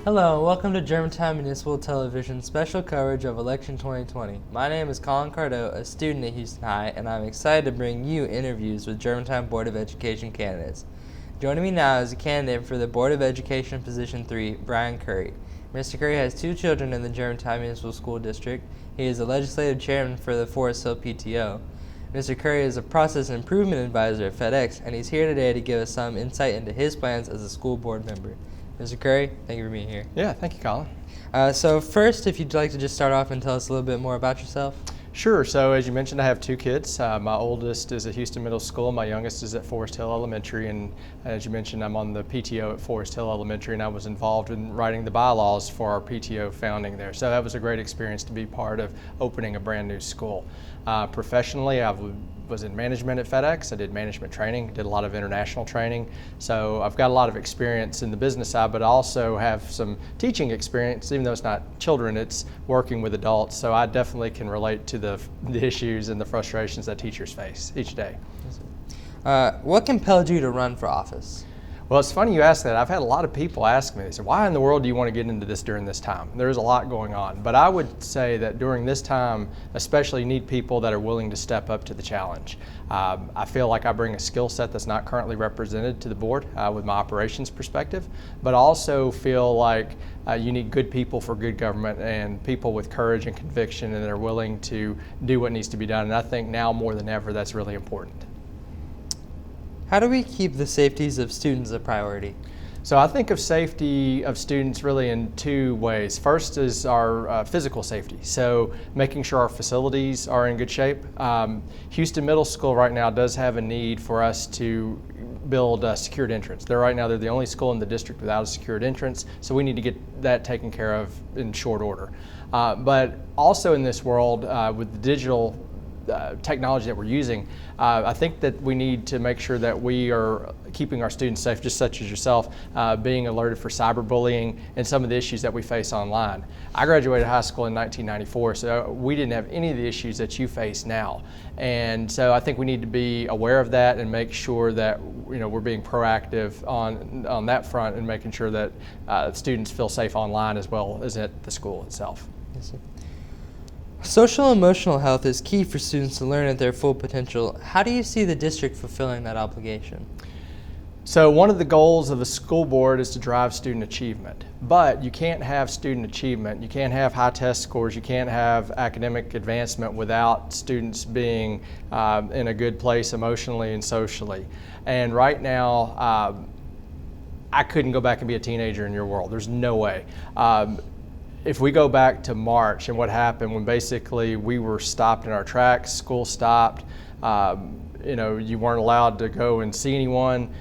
Hello, and welcome to Germantown Municipal Television's special coverage of Election 2020. My name is Colin Cardo, a student at Houston High, and I'm excited to bring you interviews with Germantown Board of Education candidates. Joining me now is a candidate for the Board of Education Position 3, Brian Curry. Mr. Curry has 2 children in the Germantown Municipal School District. He is a legislative chairman for the Forest Hill PTO. Mr. Curry is a process improvement advisor at FedEx, and he's here today to give us some insight into his plans as a school board member. Mr. Curry, thank you for being here. Yeah, thank you, Colin. So first, if you'd like to just start off and tell us a little bit more about yourself. Sure. So as you mentioned, I have 2 kids. My oldest is at Houston Middle School. My youngest is at Forest Hill Elementary. And as you mentioned, I'm on the PTO at Forest Hill Elementary, and I was involved in writing the bylaws for our PTO founding there. So that was a great experience to be part of opening a brand new school. Professionally, I was in management at FedEx. I did management training, did a lot of international training. So I've got a lot of experience in the business side, but I also have some teaching experience. Even though it's not children, it's working with adults. So I definitely can relate to the issues and the frustrations that teachers face each day. What compelled you to run for office? Well, it's funny you ask that. I've had a lot of people ask me, they say, why in the world do you want to get into this during this time? There's a lot going on. But I would say that during this time, especially, you need people that are willing to step up to the challenge. I feel like I bring a skill set that's not currently represented to the board with my operations perspective, but also feel like you need good people for good government and people with courage and conviction and that are willing to do what needs to be done. And I think now more than ever, that's really important. How do we keep the safeties of students a priority? So I think of safety of students really in 2 ways. First is our physical safety, so making sure our facilities are in good shape. Houston Middle School right now does have a need for us to build a secured entrance. Right now they're the only school in the district without a secured entrance, so we need to get that taken care of in short order. But also in this world, with the digital technology that we're using, I think that we need to make sure that we are keeping our students safe, just such as yourself, being alerted for cyberbullying and some of the issues that we face online. I graduated high school in 1994, so we didn't have any of the issues that you face now. And so I think we need to be aware of that and make sure that we're being proactive on that front and making sure that students feel safe online as well as at the school itself. Yes, sir. Social emotional health is key for students to learn at their full potential. How do you see the district fulfilling that obligation? So one of the goals of a school board is to drive student achievement, but you can't have student achievement, you can't have high test scores, you can't have academic advancement without students being in a good place emotionally and socially. And right now, I couldn't go back and be a teenager in your world. There's no way. If we go back to March and what happened when basically we were stopped in our tracks, school stopped, you weren't allowed to go and see anyone,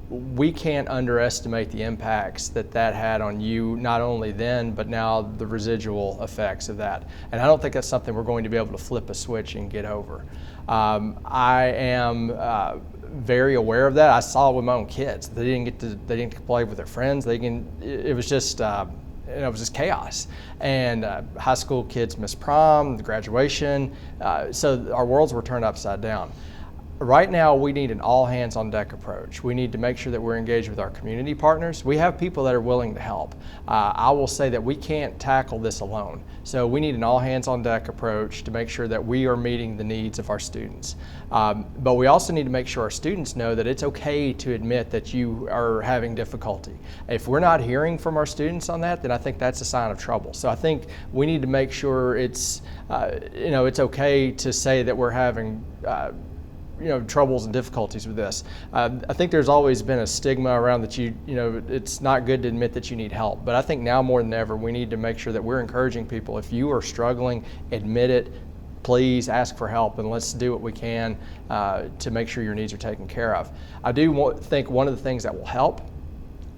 we can't underestimate the impacts that had on you, not only then, but now the residual effects of that. And I don't think that's something we're going to be able to flip a switch and get over. I am very aware of that. I saw it with my own kids. They didn't get to play with their friends. It was just chaos. And high school kids missed prom, the graduation, so our worlds were turned upside down. Right now, we need an all-hands-on-deck approach. We need to make sure that we're engaged with our community partners. We have people that are willing to help. I will say that we can't tackle this alone. So we need an all-hands-on-deck approach to make sure that we are meeting the needs of our students. But we also need to make sure our students know that it's okay to admit that you are having difficulty. If we're not hearing from our students on that, then I think that's a sign of trouble. So I think we need to make sure it's okay to say that we're having troubles and difficulties with this. I think there's always been a stigma around that it's not good to admit that you need help. But I think now more than ever, we need to make sure that we're encouraging people. If you are struggling, admit it. Please ask for help, and let's do what we can to make sure your needs are taken care of. I do think one of the things that will help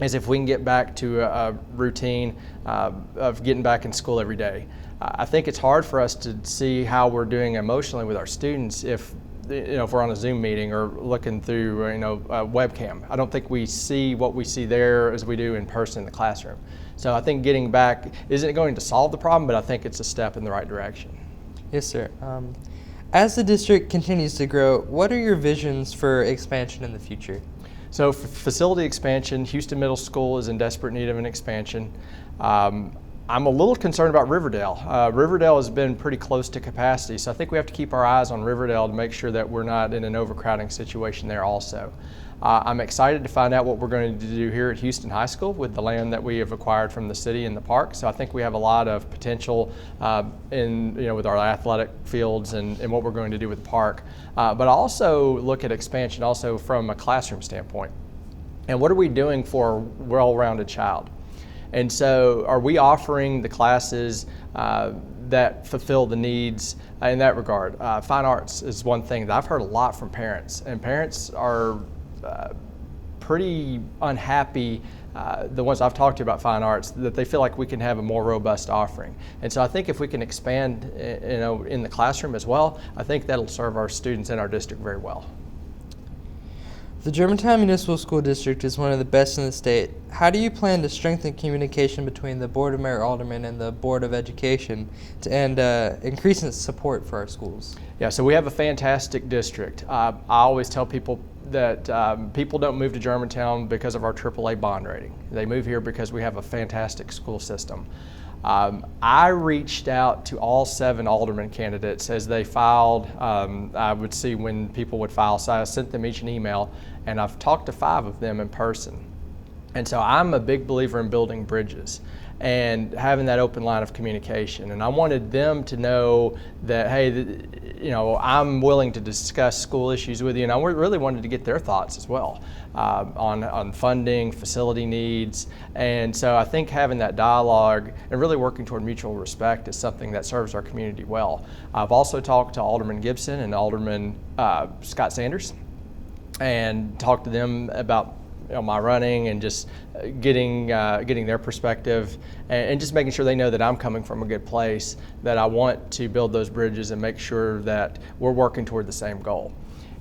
is if we can get back to a routine of getting back in school every day. I think it's hard for us to see how we're doing emotionally with our students if we're on a Zoom meeting or looking through a webcam. I don't think we see what we see there as we do in person in the classroom. So I think getting back isn't going to solve the problem, but I think it's a step in the right direction. Yes, sir. As the district continues to grow, what are your visions for expansion in the future? So for facility expansion, Houston Middle School is in desperate need of an expansion. I'm a little concerned about Riverdale. Riverdale has been pretty close to capacity, so I think we have to keep our eyes on Riverdale to make sure that we're not in an overcrowding situation there also. I'm excited to find out what we're going to do here at Houston High School with the land that we have acquired from the city and the park. So I think we have a lot of potential with our athletic fields and what we're going to do with the park. But I also look at expansion also from a classroom standpoint. And what are we doing for a well-rounded child? And so are we offering the classes that fulfill the needs in that regard? Fine arts is one thing that I've heard a lot from parents, and parents are pretty unhappy, the ones I've talked to about fine arts, that they feel like we can have a more robust offering. And so I think if we can expand in the classroom as well, I think that'll serve our students in our district very well. The Germantown Municipal School District is one of the best in the state. How do you plan to strengthen communication between the Board of Mayor Aldermen and the Board of Education and increase its support for our schools? Yeah, so we have a fantastic district. I always tell people that people don't move to Germantown because of our AAA bond rating. They move here because we have a fantastic school system. I reached out to all 7 alderman candidates as they filed. I would see when people would file, so I sent them each an email, and I've talked to 5 of them in person. And so I'm a big believer in building bridges and having that open line of communication. And I wanted them to know that, hey, I'm willing to discuss school issues with you, and I really wanted to get their thoughts as well on funding, facility needs. And so I think having that dialogue and really working toward mutual respect is something that serves our community well. I've also talked to Alderman Gibson and Alderman Scott Sanders and talked to them about my running and just getting their perspective and just making sure they know that I'm coming from a good place, that I want to build those bridges and make sure that we're working toward the same goal.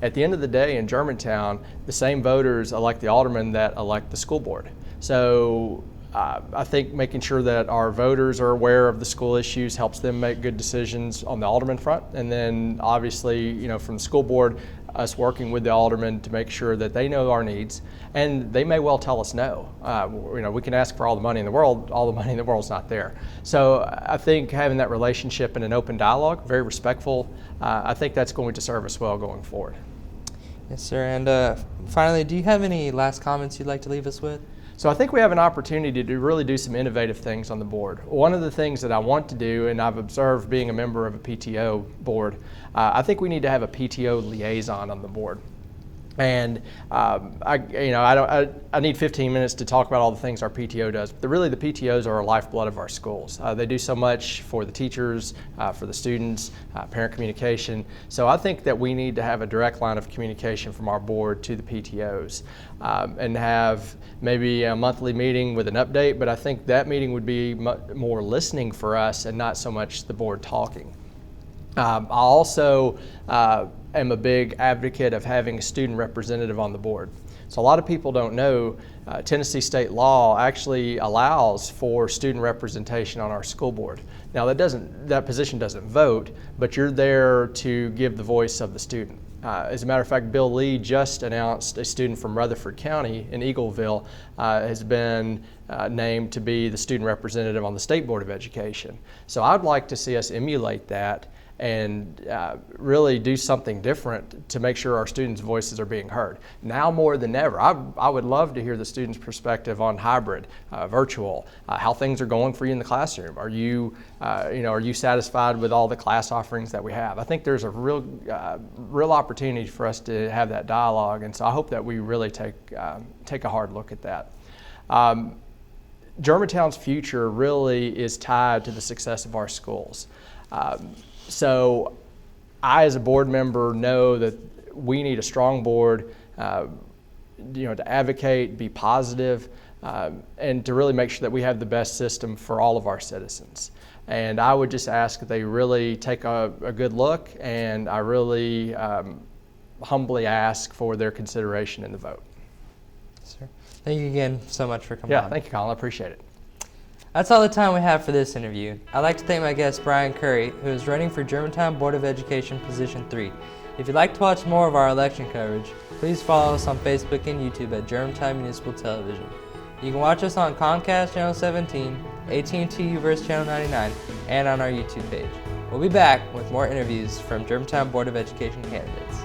At the end of the day in Germantown, the same voters elect the aldermen that elect the school board. So I think making sure that our voters are aware of the school issues helps them make good decisions on the alderman front. And then obviously, from the school board, us working with the aldermen to make sure that they know our needs, and they may well tell us no. We can ask for all the money in the world, all the money in the world's not there. So I think having that relationship and an open dialogue, very respectful, I think that's going to serve us well going forward. Yes, sir. And finally, do you have any last comments you'd like to leave us with? So I think we have an opportunity to really do some innovative things on the board. One of the things that I want to do, and I've observed being a member of a PTO board, I think we need to have a PTO liaison on the board. And I need 15 minutes to talk about all the things our PTO does. But really, the PTOs are our lifeblood of our schools. They do so much for the teachers, for the students, parent communication. So I think that we need to have a direct line of communication from our board to the PTOs and have maybe a monthly meeting with an update. But I think that meeting would be more listening for us and not so much the board talking. I also am a big advocate of having a student representative on the board. So a lot of people don't know Tennessee state law actually allows for student representation on our school board. Now that position doesn't vote, but you're there to give the voice of the student. As a matter of fact, Bill Lee just announced a student from Rutherford County in Eagleville has been named to be the student representative on the State Board of Education. So I'd like to see us emulate that and really do something different to make sure our students' voices are being heard. Now more than ever, I would love to hear the students' perspective on hybrid, virtual, how things are going for you in the classroom. Are you satisfied with all the class offerings that we have? I think there's a real opportunity for us to have that dialogue, and so I hope that we really take a hard look at that. Germantown's future really is tied to the success of our schools. So I, as a board member, know that we need a strong board, to advocate, be positive, and to really make sure that we have the best system for all of our citizens. And I would just ask that they really take a good look, and I really humbly ask for their consideration in the vote. Sir, thank you again so much for coming Yeah, on. thank you, Colin. I appreciate it. That's all the time we have for this interview. I'd like to thank my guest Brian Curry, who is running for Germantown Board of Education Position 3. If you'd like to watch more of our election coverage, please follow us on Facebook and YouTube at Germantown Municipal Television. You can watch us on Comcast Channel 17, AT&T Uverse Channel 99, and on our YouTube page. We'll be back with more interviews from Germantown Board of Education candidates.